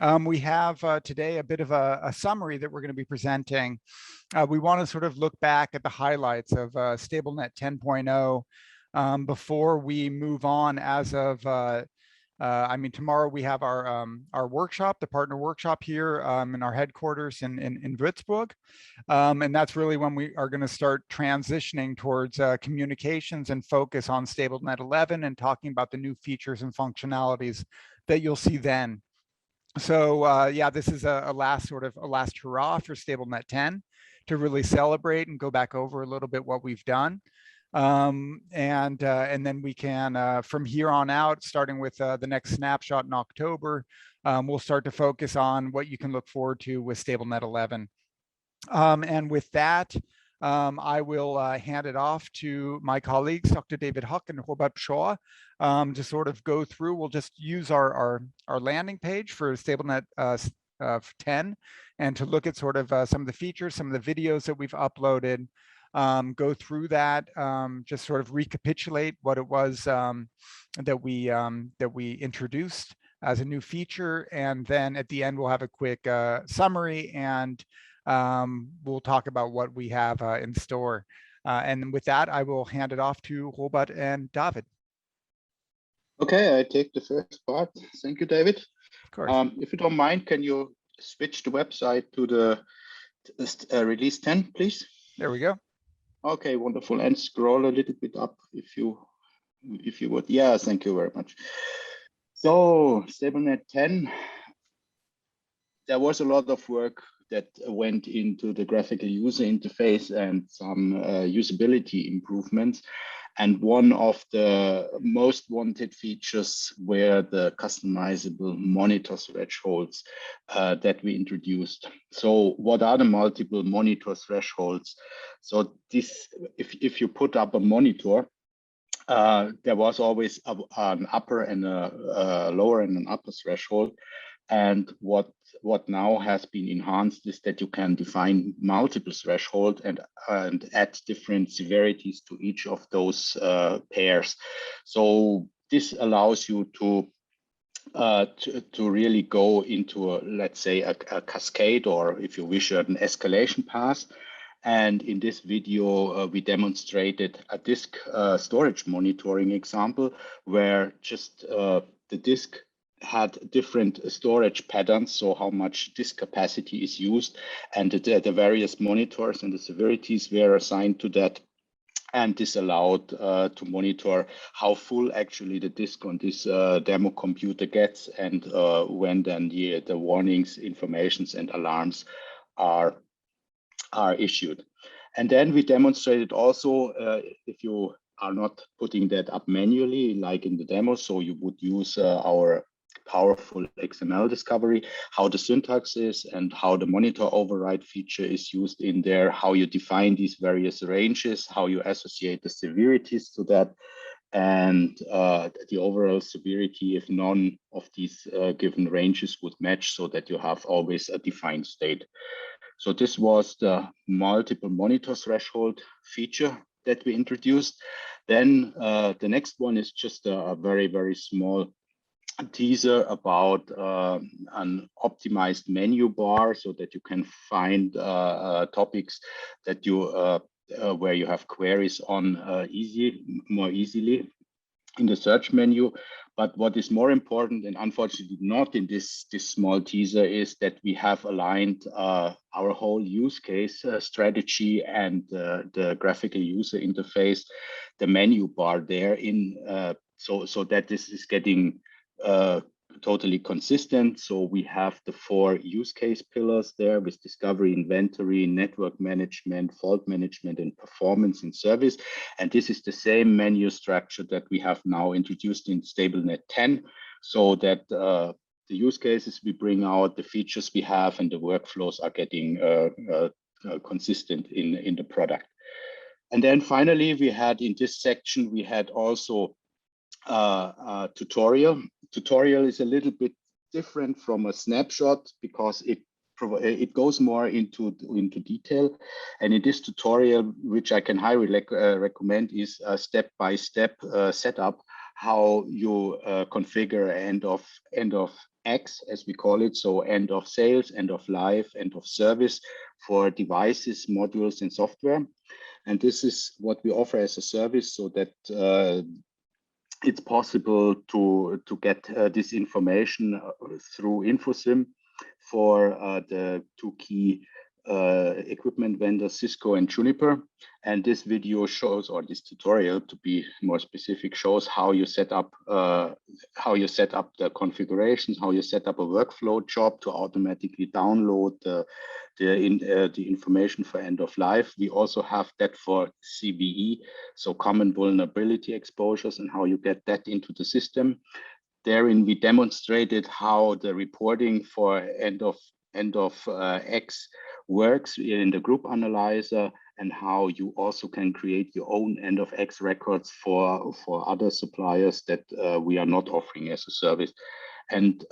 We have today a bit of a summary that we're going to be presenting. We want to sort of look back at the highlights of StableNet 10.0 before we move on. As of tomorrow we have our workshop, the partner workshop here in our headquarters in Würzburg. And that's really when we are going to start transitioning towards communications and focus on StableNet 11 and talking about the new features and functionalities that you'll see then. So yeah, this is a last hurrah for StableNet 10 to really celebrate and go back over a little bit what we've done. And then we can, from here on out, starting with the next snapshot in October, we'll start to focus on what you can look forward to with StableNet 11. And with that, I will hand it off to my colleagues, Dr. David Huck and Robert Shaw, to sort of go through. We'll just use our landing page for StableNet 10 and to look at sort of some of the features, some of the videos that we've uploaded, go through that, just sort of recapitulate what it was that we introduced as a new feature. And then at the end, we'll have a quick summary, and we'll talk about what we have in store. And with that, I will hand it off to Robert and David. Okay, I take the first part. Thank you, David. Of course. If you don't mind, can you switch the website to the release 10, please? There we go. Okay, wonderful. And scroll a little bit up if you would. Yeah, thank you very much. So StableNet 10, there was a lot of work that went into the graphical user interface and some usability improvements. And one of the most wanted features were the customizable monitor thresholds that we introduced. So what are the multiple monitor thresholds? So this, if you put up a monitor, there was always an upper and a lower and an upper threshold. And what now has been enhanced is that you can define multiple thresholds and add different severities to each of those pairs. So this allows you to really go into let's say a cascade, or if you wish, an escalation path. And in this video, we demonstrated a disk storage monitoring example where just the disk had different storage patterns, so how much disk capacity is used, and the various monitors and the severities were assigned to that. And this allowed to monitor how full actually the disk on this demo computer gets, and when then the warnings, informations, and alarms are issued. And then we demonstrated also if you are not putting that up manually like in the demo, so you would use our powerful XML discovery, how the syntax is and how the monitor override feature is used in there, how you define these various ranges, how you associate the severities to that, and the overall severity if none of these given ranges would match, so that you have always a defined state. So this was the multiple monitor threshold feature that we introduced. Then the next one is just a very, very small teaser about an optimized menu bar, so that you can find topics that you where you have queries on more easily in the search menu. But what is more important, and unfortunately not in this small teaser, is that we have aligned our whole use case strategy and the graphical user interface, the menu bar there in so that this is getting totally consistent. So we have the 4 use case pillars there with discovery, inventory, network management, fault management, and performance and service. And this is the same menu structure that we have now introduced in StableNet 10, so that the use cases we bring out, the features we have, and the workflows are getting consistent in the product. And then finally, we had in this section, we had also tutorial. Tutorial is a little bit different from a snapshot because it goes more into detail. And in this tutorial, which I can highly recommend, is a step-by-step setup how you configure end of X, as we call it, so end of sales, end of life, end of service for devices, modules, and software. And this is what we offer as a service, so that it's possible to get this information through InfoSim for the two key equipment vendors, Cisco and Juniper. And this video shows, or this tutorial to be more specific, shows how you set up the configurations, how you set up a workflow job to automatically download the information for end of life. We also have that for CVE, so common vulnerability exposures, and how you get that into the system. Therein, we demonstrated how the reporting for end of X works in the group analyzer, and how you also can create your own end of X records for other suppliers that we are not offering as a service. And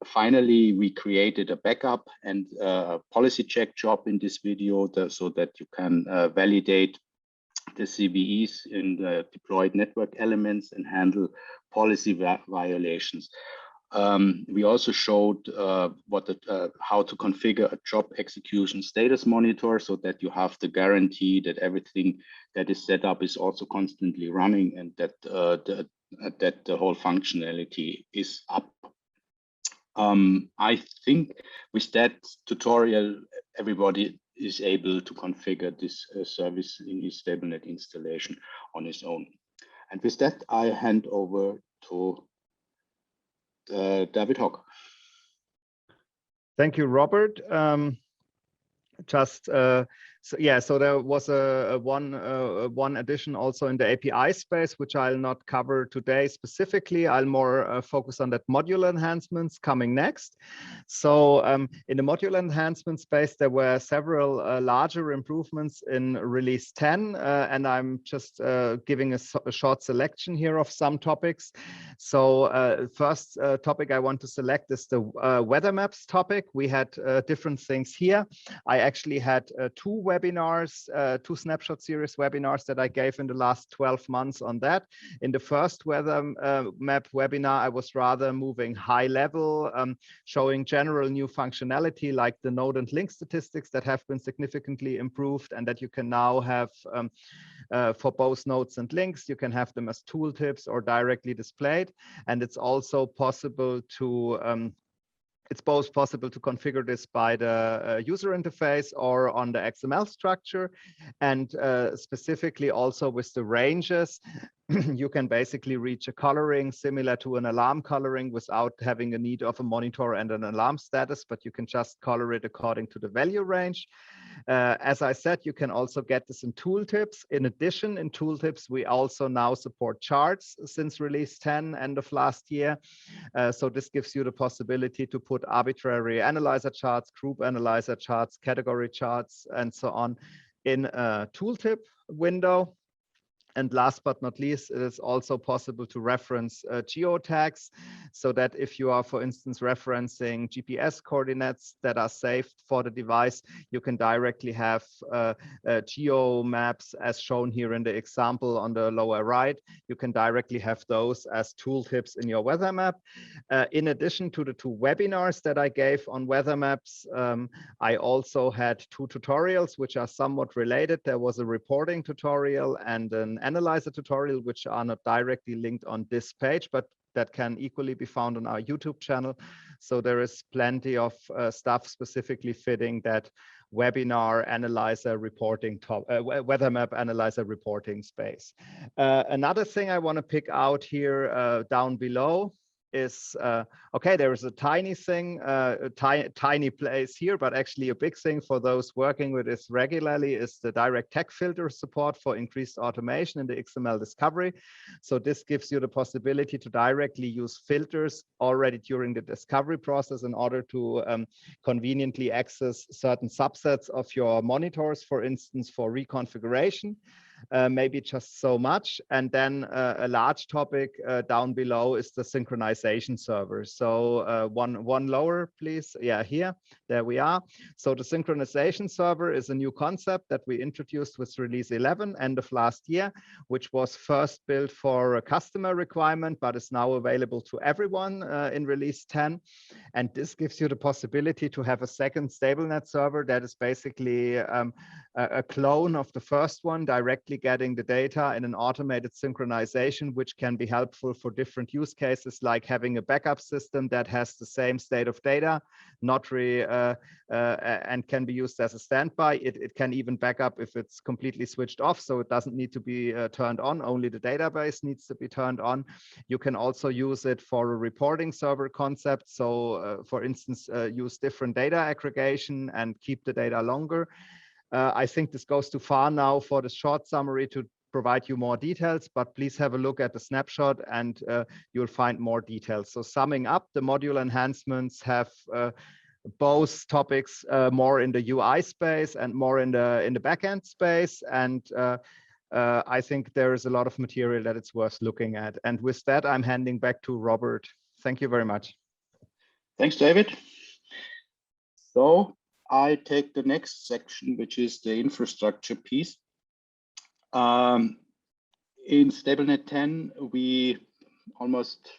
finally, we created a backup and a policy check job in this video so that you can validate the CVEs in the deployed network elements and handle policy violations. We also showed how to configure a job execution status monitor, so that you have the guarantee that everything that is set up is also constantly running, and that the whole functionality is up. I think with that tutorial, everybody is able to configure this service in his StableNet installation on his own. And with that, I hand over to David Hock. Thank you, Robert. So there was one addition also in the API space, which I'll not cover today specifically. I'll more focus on that module enhancements coming next. So in the module enhancement space, there were several larger improvements in release 10, and I'm just giving a short selection here of some topics. So first topic I want to select is the weather maps topic. We had different things here. I actually had two webinars, two Snapshot series webinars that I gave in the last 12 months on that. In the first weather map webinar, I was rather moving high level, showing general new functionality like the node and link statistics that have been significantly improved, and that you can now have for both nodes and links. You can have them as tooltips or directly displayed. And it's also possible to it's both possible to configure this by the user interface or on the XML structure. And specifically also with the ranges, you can basically reach a coloring similar to an alarm coloring without having a need of a monitor and an alarm status, but you can just color it according to the value range. As I said, you can also get this in tooltips. In addition, in tooltips, we also now support charts since release 10, end of last year. So this gives you the possibility to put arbitrary analyzer charts, group analyzer charts, category charts, and so on in a tooltip window. And last but not least, it is also possible to reference geotags, so that if you are, for instance, referencing GPS coordinates that are saved for the device, you can directly have geo maps as shown here in the example on the lower right. You can directly have those as tooltips in your weather map. In addition to the two webinars that I gave on weather maps, I also had two tutorials which are somewhat related. There was a reporting tutorial and an analyzer tutorial, which are not directly linked on this page, but that can equally be found on our YouTube channel. So there is plenty of stuff specifically fitting that webinar analyzer reporting weather map analyzer reporting space. Another thing I want to pick out here down below is, okay, there is a tiny thing, tiny place here, but actually a big thing for those working with this regularly is the direct tag filter support for increased automation in the XML discovery. So this gives you the possibility to directly use filters already during the discovery process in order to conveniently access certain subsets of your monitors, for instance, for reconfiguration. maybe just so much. And then a large topic down below is the synchronization server. So one lower, please. Yeah, here, there we are. So the synchronization server is a new concept that we introduced with release 11 end of last year, which was first built for a customer requirement, but is now available to everyone in release 10. And this gives you the possibility to have a second StableNet server that is basically a clone of the first one, directly getting the data in an automated synchronization, which can be helpful for different use cases, like having a backup system that has the same state of data, and can be used as a standby. It can even back up if it's completely switched off, so it doesn't need to be turned on, only the database needs to be turned on. You can also use it for a reporting server concept. So for instance, use different data aggregation and keep the data longer. I think this goes too far now for the short summary to provide you more details, but please have a look at the snapshot and you'll find more details. So summing up, the module enhancements have both topics more in the UI space and more in the backend space. And I think there is a lot of material that it's worth looking at. And with that, I'm handing back to Robert. Thank you very much. Thanks, David. So I take the next section, which is the infrastructure piece. In StableNet 10, we almost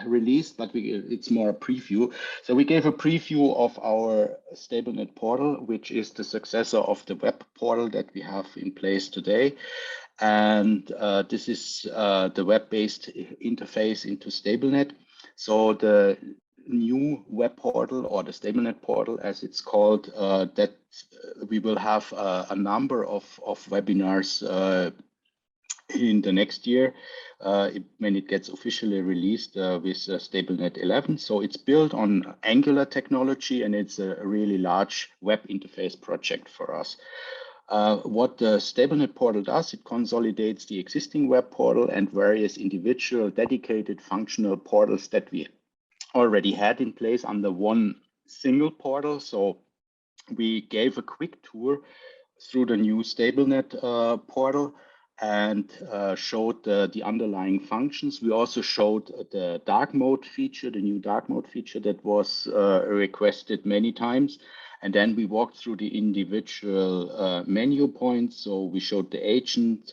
released, but it's more a preview. So we gave a preview of our StableNet portal, which is the successor of the web portal that we have in place today. And this is the web-based interface into StableNet. So the new web portal, or the StableNet portal as it's called, that we will have a number of webinars in the next year when it gets officially released with StableNet 11. So it's built on Angular technology, and it's a really large web interface project for us. What the StableNet portal does, it consolidates the existing web portal and various individual dedicated functional portals that we already had in place under one single portal. So we gave a quick tour through the new StableNet portal and showed the underlying functions. We also showed the dark mode feature, the new dark mode feature that was requested many times. And then we walked through the individual menu points. So we showed the agent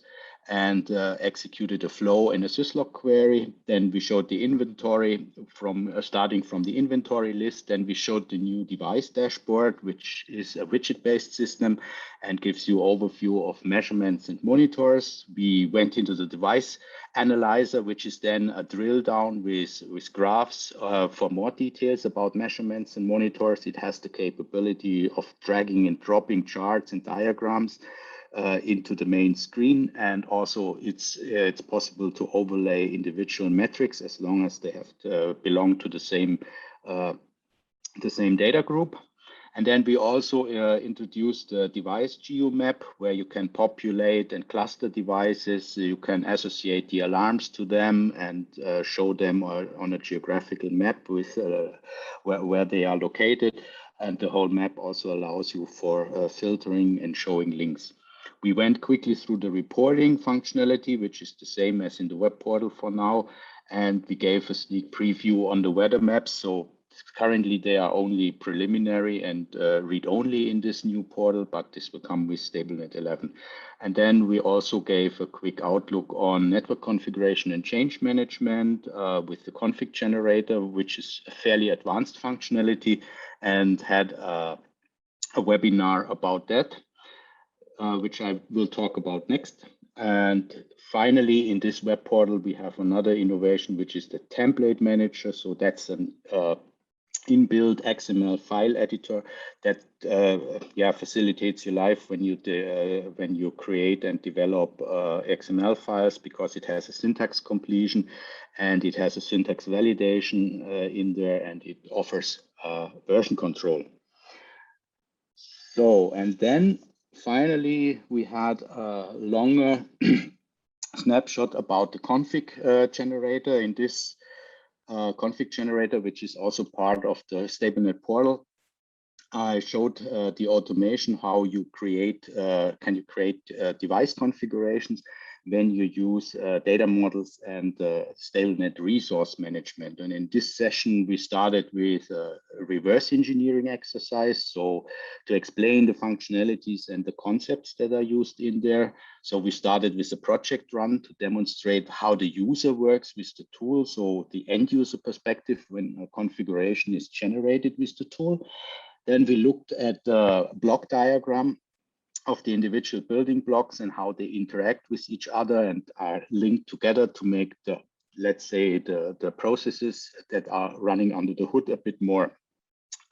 and executed a flow in a syslog query. Then we showed the inventory from starting from the inventory list. Then we showed the new device dashboard, which is a widget-based system and gives you overview of measurements and monitors. We went into the device analyzer, which is then a drill down with graphs for more details about measurements and monitors. It has the capability of dragging and dropping charts and diagrams into the main screen, and also it's possible to overlay individual metrics as long as they have to belong to the same data group. And then we also introduced the device geomap, where you can populate and cluster devices. You can associate the alarms to them and show them on a geographical map with where they are located. And the whole map also allows you for filtering and showing links. We went quickly through the reporting functionality, which is the same as in the web portal for now. And we gave a sneak preview on the weather maps. So currently they are only preliminary and read-only in this new portal, but this will come with StableNet 11. And then we also gave a quick outlook on network configuration and change management with the config generator, which is a fairly advanced functionality, and had a webinar about that, which I will talk about next. And finally, in this web portal, we have another innovation, which is the template manager. So that's an inbuilt XML file editor that facilitates your life when you create and develop XML files, because it has a syntax completion and it has a syntax validation in there, and it offers version control. So, and then finally, we had a longer snapshot about the config generator. In this config generator, which is also part of the StableNet portal, I showed the automation, how you create, can you create device configurations when you use data models and StableNet resource management. And in this session, we started with a reverse engineering exercise. So to explain the functionalities and the concepts that are used in there. So we started with a project run to demonstrate how the user works with the tool. So the end user perspective when a configuration is generated with the tool. Then we looked at the block diagram of the individual building blocks and how they interact with each other and are linked together to make the, let's say, the processes that are running under the hood a bit more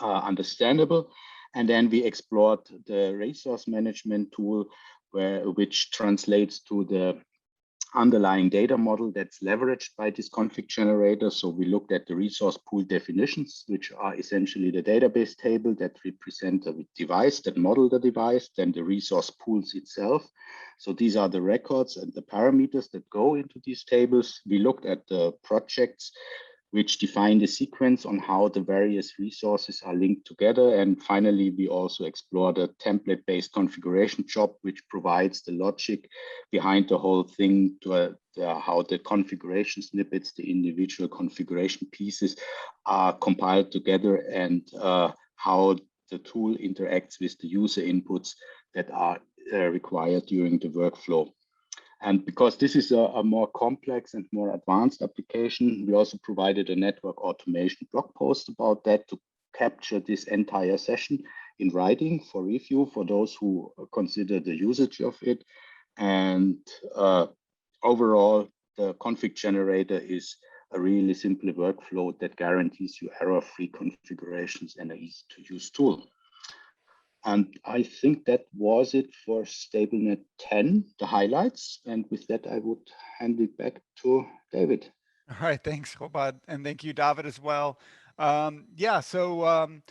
understandable. And then we explored the resource management tool, which translates to the underlying data model that's leveraged by this config generator. So we looked at the resource pool definitions, which are essentially the database table that represent the device, that model the device, then the resource pools itself. So these are the records and the parameters that go into these tables. We looked at the projects, which define the sequence on how the various resources are linked together. And finally, we also explored a template-based configuration job, which provides the logic behind the whole thing to how the configuration snippets, the individual configuration pieces are compiled together and how the tool interacts with the user inputs that are required during the workflow. And because this is a more complex and more advanced application, we also provided a network automation blog post about that to capture this entire session in writing for review for those who consider the usage of it. And overall, the config generator is a really simple workflow that guarantees you error-free configurations and an easy-to-use tool. And I think that was it for StableNet 10, the highlights. And with that, I would hand it back to David. All right, thanks, Robert, and thank you, David, as well. Yeah, so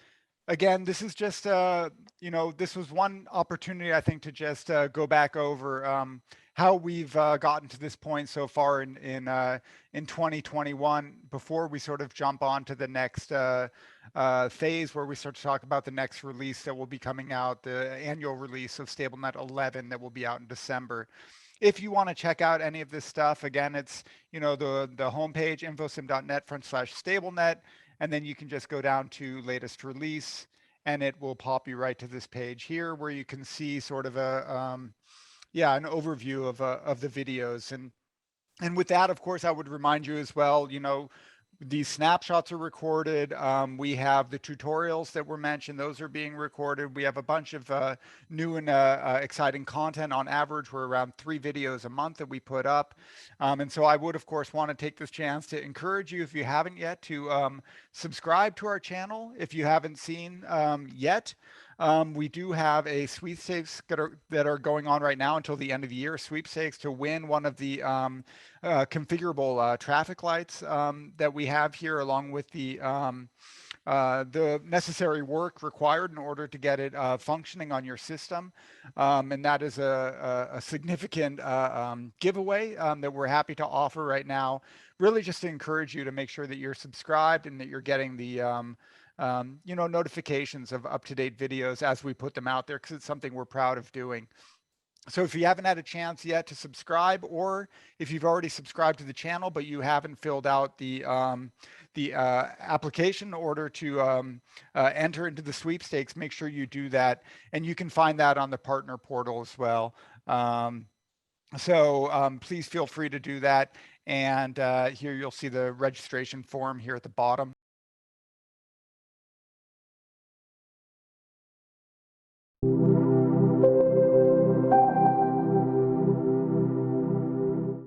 again, this is just, you know, this was one opportunity, I think, to just go back over how we've gotten to this point so far in 2021 before we sort of jump on to the next phase where we start to talk about the next release that will be coming out, the annual release of StableNet 11 that will be out in December. If you want to check out any of this stuff, again, it's, you know, the homepage, infosim.net/StableNet, and then you can just go down to latest release and it will pop you right to this page here where you can see sort of a, yeah, an overview of the videos. And with that, of course, I would remind you as well, you know, these snapshots are recorded. We have the tutorials that were mentioned. Those are being recorded. We have a bunch of new and exciting content. On average, we're around 3 videos a month that we put up. And so I would, of course, want to take this chance to encourage you, if you haven't yet, to subscribe to our channel if you haven't seen yet. We do have a sweepstakes that are going on right now until the end of the year, sweepstakes to win one of the configurable traffic lights that we have here, along with the necessary work required in order to get it functioning on your system. And that is a significant giveaway that we're happy to offer right now, really just to encourage you to make sure that you're subscribed and that you're getting the you know, notifications of up-to-date videos as we put them out there, because it's something we're proud of doing. So if you haven't had a chance yet to subscribe, or if you've already subscribed to the channel but you haven't filled out the application in order to enter into the sweepstakes, make sure you do that, and you can find that on the partner portal as well. So please feel free to do that. And here you'll see the registration form here at the bottom.